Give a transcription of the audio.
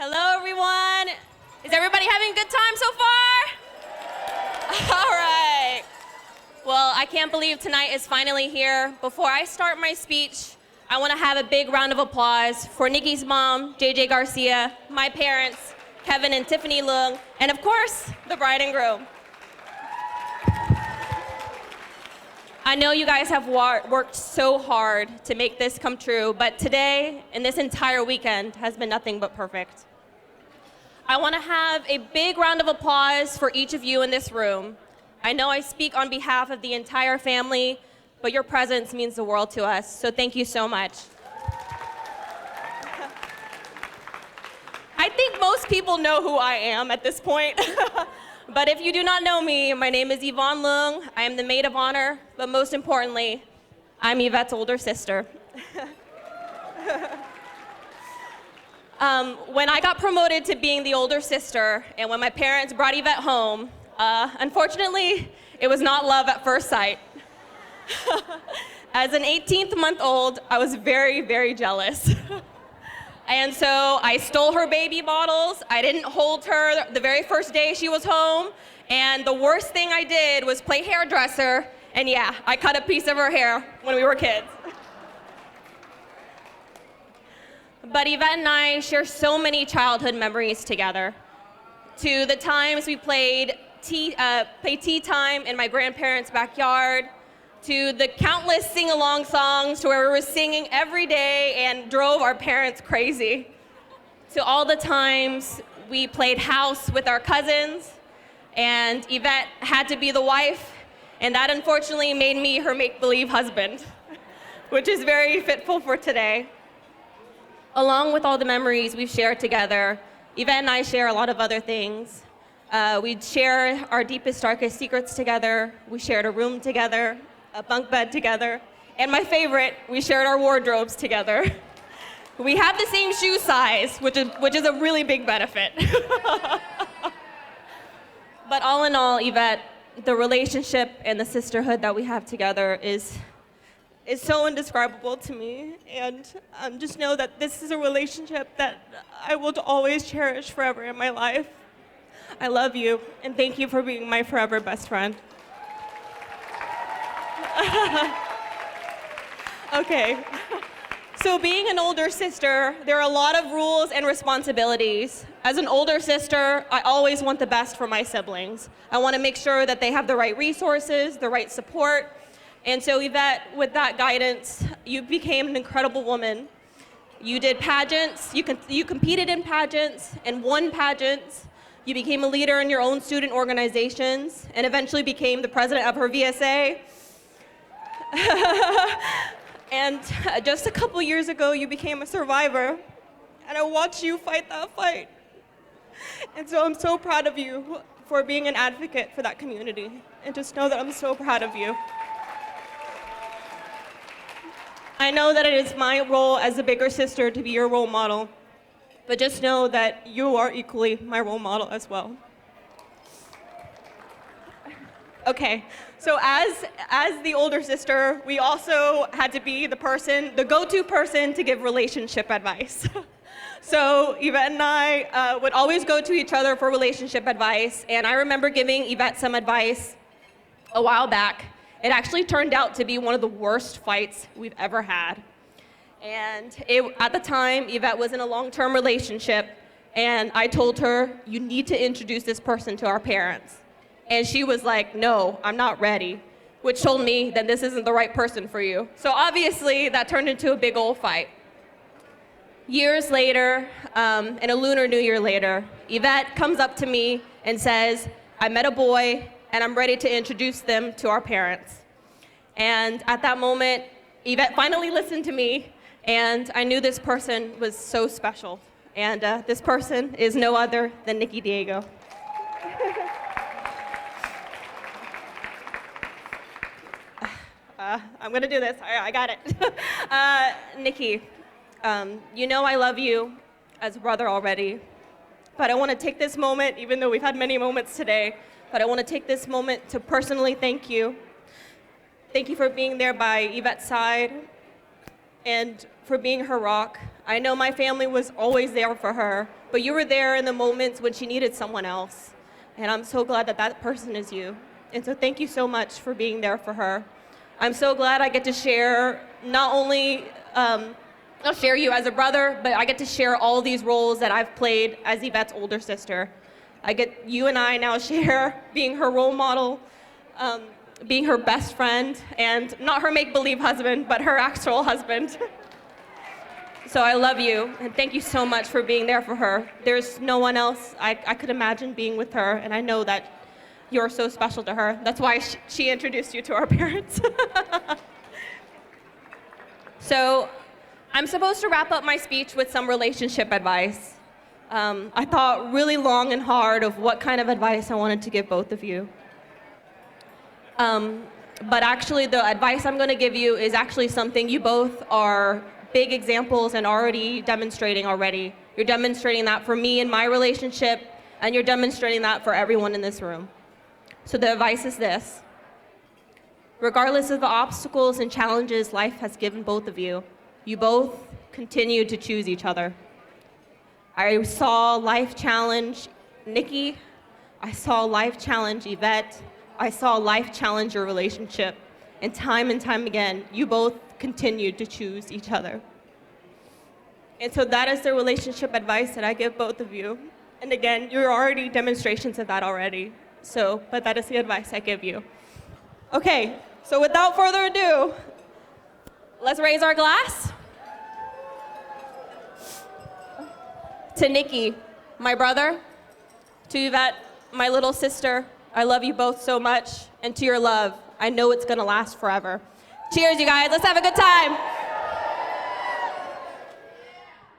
Hello, everyone. Is everybody having a good time so far? All right. Well, I can't believe tonight is finally here. Before I start my speech, I want to have a big round of applause for Nikki's mom, JJ Garcia, my parents, Kevin and Tiffany Leung, and of course, the bride and groom. I know you guys have worked so hard to make this come true, but today and this entire weekend has been nothing but perfect. I want to have a big round of applause for each of you in this room. I know I speak on behalf of the entire family, but your presence means the world to us, so thank you so much. I think most people know who I am at this point. But if you do not know me, my name is Yvonne Leung. I am the maid of honor, but most importantly, I'm Yvette's older sister. When I got promoted to being the older sister, and when my parents brought Yvette home, unfortunately, it was not love at first sight. As an 18th-month-old, I was very, very jealous. And so I stole her baby bottles. I didn't hold her the very first day she was home. And the worst thing I did was play hairdresser. And yeah, I cut a piece of her hair when we were kids. But Yvette and I share so many childhood memories together. To the times we played tea time in my grandparents' backyard, to the countless sing-along songs to where we were singing every day and drove our parents crazy, to all the times we played house with our cousins, and Yvette had to be the wife, and that unfortunately made me her make-believe husband, which is very fitful for today. Along with all the memories we've shared together, Yvette and I share a lot of other things. We share our deepest, darkest secrets together. We shared a room together, a bunk bed together, and my favorite, we shared our wardrobes together. We have the same shoe size, which is a really big benefit. But all in all, Yvette, the relationship and the sisterhood that we have together is so indescribable to me, and just know that this is a relationship that I will always cherish forever in my life. I love you, and thank you for being my forever best friend. Okay, so being an older sister, there are a lot of rules and responsibilities. As an older sister, I always want the best for my siblings. I want to make sure that they have the right resources, the right support. And so Yvette, with that guidance, you became an incredible woman. You did pageants, you competed in pageants and won pageants. You became a leader in your own student organizations and eventually became the president of her VSA. And just a couple years ago, you became a survivor, and I watched you fight that fight. And so I'm so proud of you for being an advocate for that community, and just know that I'm so proud of you. I know that it is my role as a bigger sister to be your role model, but just know that you are equally my role model as well. Okay, so as the older sister, we also had to be the go-to person to give relationship advice. So Yvette and I would always go to each other for relationship advice, and I remember giving Yvette some advice a while back. It actually turned out to be one of the worst fights we've ever had. And at the time, Yvette was in a long-term relationship, and I told her, you need to introduce this person to our parents. And she was like, no, I'm not ready, which told me that this isn't the right person for you. So obviously, that turned into a big old fight. Years later, and a Lunar New Year later, Yvette comes up to me and says, I met a boy, and I'm ready to introduce them to our parents. And at that moment, Yvette finally listened to me, and I knew this person was so special. And this person is no other than Nikki Diego. I'm gonna do this, I got it. Nikki, you know I love you as a brother already, but I wanna take this moment, even though we've had many moments today, but I wanna take this moment to personally thank you. Thank you for being there by Yvette's side and for being her rock. I know my family was always there for her, but you were there in the moments when she needed someone else. And I'm so glad that that person is you. And so thank you so much for being there for her. I'm so glad I get to share not only, I'll share you as a brother, but I get to share all these roles that I've played as Yvette's older sister. You and I now share being her role model, being her best friend, and not her make-believe husband, but her actual husband. So I love you, and thank you so much for being there for her. There's no one else I could imagine being with her, and I know that you're so special to her. That's why she introduced you to our parents. So I'm supposed to wrap up my speech with some relationship advice. I thought really long and hard of what kind of advice I wanted to give both of you. But actually, the advice I'm going to give you is actually something you both are big examples and already demonstrating already. You're demonstrating that for me in my relationship, and you're demonstrating that for everyone in this room. So the advice is this: regardless of the obstacles and challenges life has given both of you, you both continue to choose each other. I saw life challenge Nikki. I saw life challenge Yvette. I saw life challenge your relationship. And time again, you both continued to choose each other. And so that is the relationship advice that I give both of you. And again, you're already demonstrations of that already. But that is the advice I give you. Okay, so without further ado, let's raise our glass. To Nikki, my brother. To Yvette, my little sister. I love you both so much. And to your love, I know it's gonna last forever. Cheers, you guys. Let's have a good time.